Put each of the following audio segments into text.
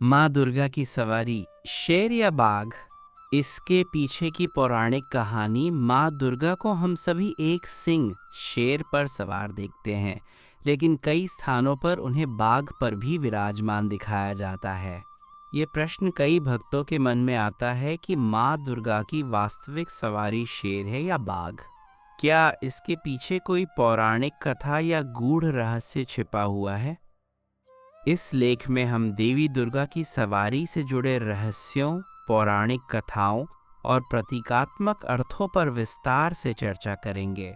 माँ दुर्गा की सवारी, शेर या बाघ? इसके पीछे की पौराणिक कहानी। माँ दुर्गा को हम सभी एक सिंह शेर पर सवार देखते हैं, लेकिन कई स्थानों पर उन्हें बाघ पर भी विराजमान दिखाया जाता है। ये प्रश्न कई भक्तों के मन में आता है कि माँ दुर्गा की वास्तविक सवारी शेर है या बाघ। क्या इसके पीछे कोई पौराणिक कथा या गूढ़ रहस्य छिपा हुआ है? इस लेख में हम देवी दुर्गा की सवारी से जुड़े रहस्यों, पौराणिक कथाओं और प्रतीकात्मक अर्थों पर विस्तार से चर्चा करेंगे।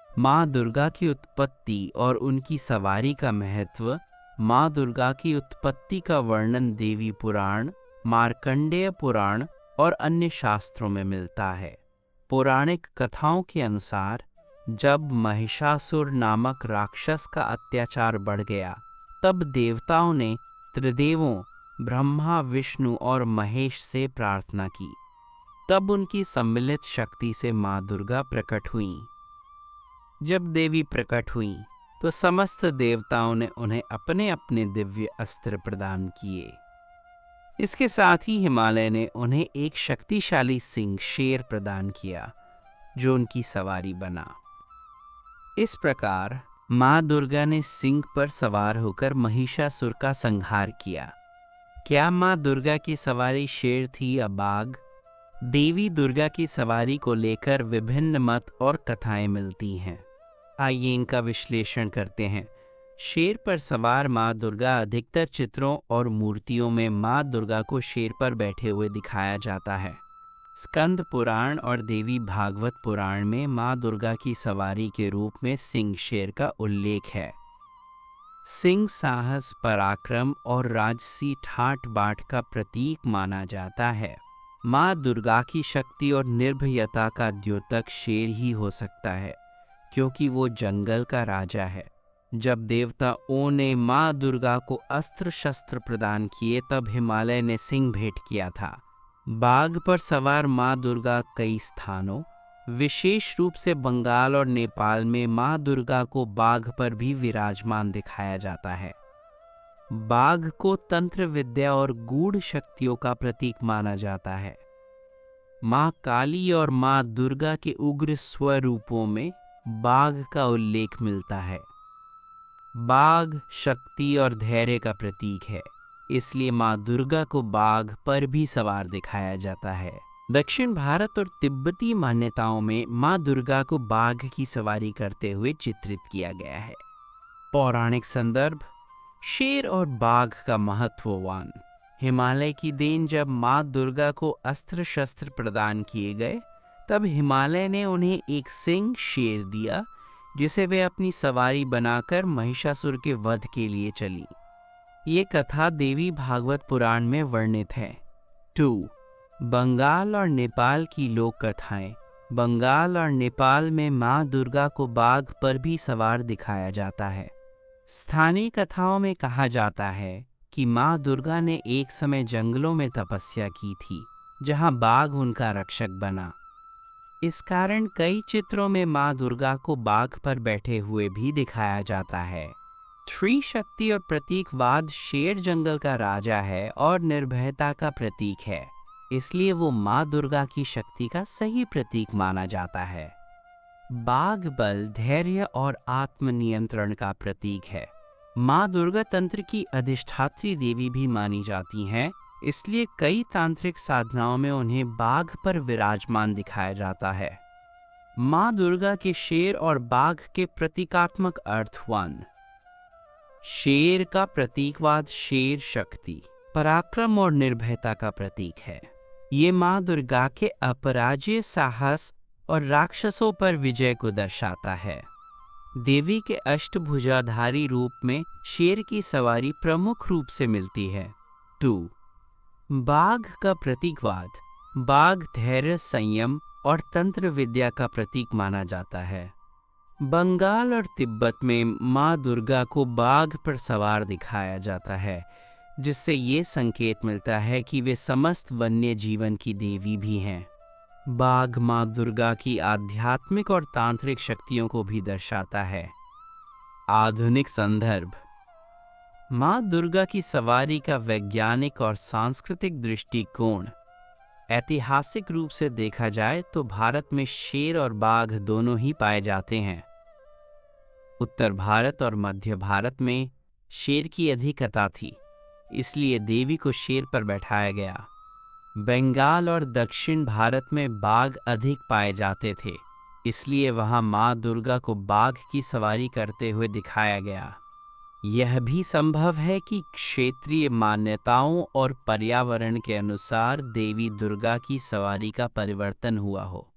माँ दुर्गा की उत्पत्ति और उनकी सवारी का महत्व। माँ दुर्गा की उत्पत्ति का वर्णन देवी पुराण, मार्कंडेय पुराण और अन्य शास्त्रों में मिलता है। पौराणिक कथाओं के अनुसार, जब महिषासुर नामक राक्षस का अत्याचार बढ़ गया, तब देवताओं ने त्रिदेवों ब्रह्मा, विष्णु और महेश से प्रार्थना की। तब उनकी सम्मिलित शक्ति से माँ दुर्गा प्रकट हुईं। जब देवी प्रकट हुईं, तो समस्त देवताओं ने उन्हें अपने अपने दिव्य अस्त्र प्रदान किए। इसके साथ ही हिमालय ने उन्हें एक शक्तिशाली सिंह शेर प्रदान किया, जो उनकी सवारी बना। इस प्रकार माँ दुर्गा ने सिंह पर सवार होकर महिषासुर का संहार किया। क्या माँ दुर्गा की सवारी शेर थी या बाघ? देवी दुर्गा की सवारी को लेकर विभिन्न मत और कथाएं मिलती हैं। आइए इनका विश्लेषण करते हैं। शेर पर सवार माँ दुर्गा। अधिकतर चित्रों और मूर्तियों में माँ दुर्गा को शेर पर बैठे हुए दिखाया जाता है। स्कंद पुराण और देवी भागवत पुराण में माँ दुर्गा की सवारी के रूप में सिंह शेर का उल्लेख है। सिंह साहस, पराक्रम और राजसी ठाट बाट का प्रतीक माना जाता है। माँ दुर्गा की शक्ति और निर्भयता का द्योतक शेर ही हो सकता है, क्योंकि वो जंगल का राजा है। जब देवताओं ने माँ दुर्गा को अस्त्र शस्त्र प्रदान किए, तब हिमालय ने सिंह भेंट किया था। बाघ पर सवार माँ दुर्गा। कई स्थानों, विशेष रूप से बंगाल और नेपाल में माँ दुर्गा को बाघ पर भी विराजमान दिखाया जाता है। बाघ को तंत्र विद्या और गूढ़ शक्तियों का प्रतीक माना जाता है। माँ काली और माँ दुर्गा के उग्र स्वरूपों में बाघ का उल्लेख मिलता है। बाघ शक्ति और धैर्य का प्रतीक है, इसलिए माँ दुर्गा को बाघ पर भी सवार दिखाया जाता है। दक्षिण भारत और तिब्बती मान्यताओं में माँ दुर्गा को बाघ की सवारी करते हुए चित्रित किया गया है। पौराणिक संदर्भ। शेर और बाघ का महत्ववान। हिमालय की देन। जब माँ दुर्गा को अस्त्र शस्त्र प्रदान किए गए, तब हिमालय ने उन्हें एक सिंह शेर दिया, जिसे वे अपनी सवारी बनाकर महिषासुर के वध के लिए चली। ये कथा देवी भागवत पुराण में वर्णित है। 2. बंगाल और नेपाल की लोक कथाएं। बंगाल और नेपाल में माँ दुर्गा को बाघ पर भी सवार दिखाया जाता है। स्थानीय कथाओं में कहा जाता है कि माँ दुर्गा ने एक समय जंगलों में तपस्या की थी, जहाँ बाघ उनका रक्षक बना। इस कारण कई चित्रों में माँ दुर्गा को बाघ पर बैठे हुए भी दिखाया जाता है। 3. शक्ति और प्रतीकवाद। शेर जंगल का राजा है और निर्भयता का प्रतीक है, इसलिए वो माँ दुर्गा की शक्ति का सही प्रतीक माना जाता है। बाघ बल, धैर्य और आत्मनियंत्रण का प्रतीक है। माँ दुर्गा तंत्र की अधिष्ठात्री देवी भी मानी जाती हैं, इसलिए कई तांत्रिक साधनाओं में उन्हें बाघ पर विराजमान दिखाया जाता है। माँ दुर्गा के शेर और बाघ के प्रतीकात्मक अर्थ। 1. शेर का प्रतीकवाद। शेर शक्ति, पराक्रम और निर्भयता का प्रतीक है। ये माँ दुर्गा के अपराजेय साहस और राक्षसों पर विजय को दर्शाता है। देवी के अष्टभुजाधारी रूप में शेर की सवारी प्रमुख रूप से मिलती है। 2. बाघ का प्रतीकवाद। बाघ धैर्य, संयम और तंत्र विद्या का प्रतीक माना जाता है। बंगाल और तिब्बत में माँ दुर्गा को बाघ पर सवार दिखाया जाता है, जिससे ये संकेत मिलता है कि वे समस्त वन्य जीवन की देवी भी हैं। बाघ माँ दुर्गा की आध्यात्मिक और तांत्रिक शक्तियों को भी दर्शाता है। आधुनिक संदर्भ। माँ दुर्गा की सवारी का वैज्ञानिक और सांस्कृतिक दृष्टिकोण। ऐतिहासिक रूप से देखा जाए तो भारत में शेर और बाघ दोनों ही पाए जाते हैं। उत्तर भारत और मध्य भारत में शेर की अधिकता थी, इसलिए देवी को शेर पर बैठाया गया। बंगाल और दक्षिण भारत में बाघ अधिक पाए जाते थे, इसलिए वहां माँ दुर्गा को बाघ की सवारी करते हुए दिखाया गया। यह भी संभव है कि क्षेत्रीय मान्यताओं और पर्यावरण के अनुसार देवी दुर्गा की सवारी का परिवर्तन हुआ हो।